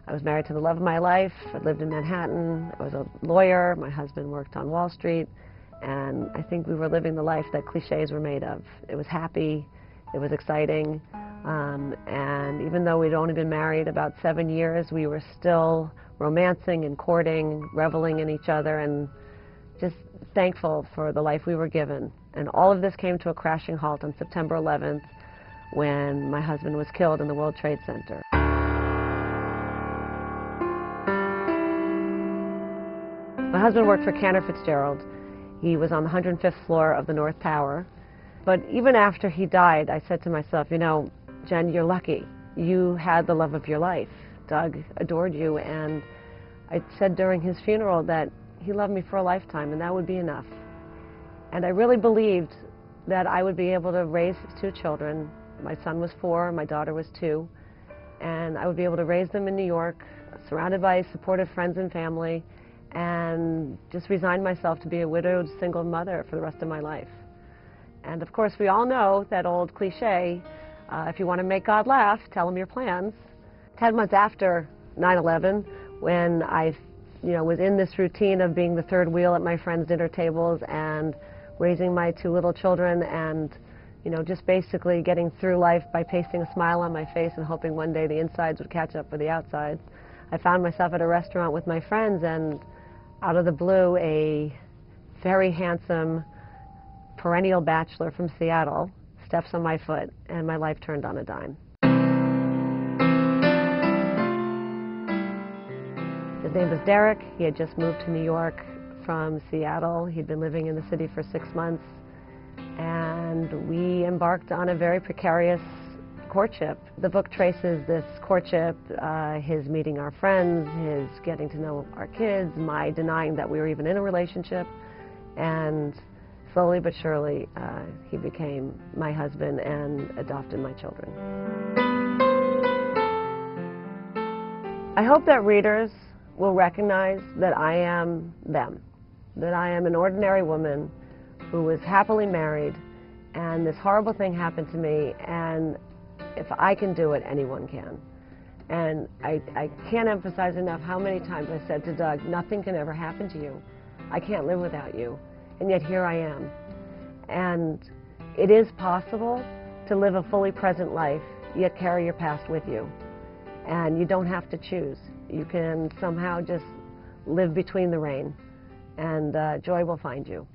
I was married to the love of my life. I lived in Manhattan. I was a lawyer. My husband worked on Wall Street. And I think we were living the life that cliches were made of. It was happy. It was exciting. And even though we'd only been married about 7 years, we were still romancing and courting, reveling in each other, and just thankful for the life we were given. And all of this came to a crashing halt on September 11th when my husband was killed in the World Trade Center. My husband worked for Cantor Fitzgerald. He was on the 105th floor of the North Tower. But even after he died, I said to myself, you know, Jen, you're lucky. You had the love of your life. Doug adored you, and I said during his funeral that he loved me for a lifetime, and that would be enough. And I really believed that I would be able to raise his 2 children. My son was 4, my daughter was 2, and I would be able to raise them in New York, surrounded by supportive friends and family, and just resigned myself to be a widowed single mother for the rest of my life. And of course, we all know that old cliche, if you want to make God laugh, tell him your plans. 10 months after 9/11, when I was in this routine of being the third wheel at my friends' dinner tables and raising my 2 little children and just basically getting through life by pasting a smile on my face and hoping one day the insides would catch up with the outsides, I found myself at a restaurant with my friends, and out of the blue, a very handsome perennial bachelor from Seattle steps on my foot, and my life turned on a dime. His name was Derek. He had just moved to New York from Seattle. He'd been living in the city for 6 months, and we embarked on a very precarious courtship. The book traces this courtship, his meeting our friends, his getting to know our kids, my denying that we were even in a relationship, and slowly but surely he became my husband and adopted my children. I hope that readers will recognize that I am them, that I am an ordinary woman who was happily married, and this horrible thing happened to me, and if I can do it, anyone can. And I can't emphasize enough how many times I said to Doug, nothing can ever happen to you. I can't live without you. And yet here I am. And it is possible to live a fully present life, yet carry your past with you. And you don't have to choose. You can somehow just live between the rain, and joy will find you.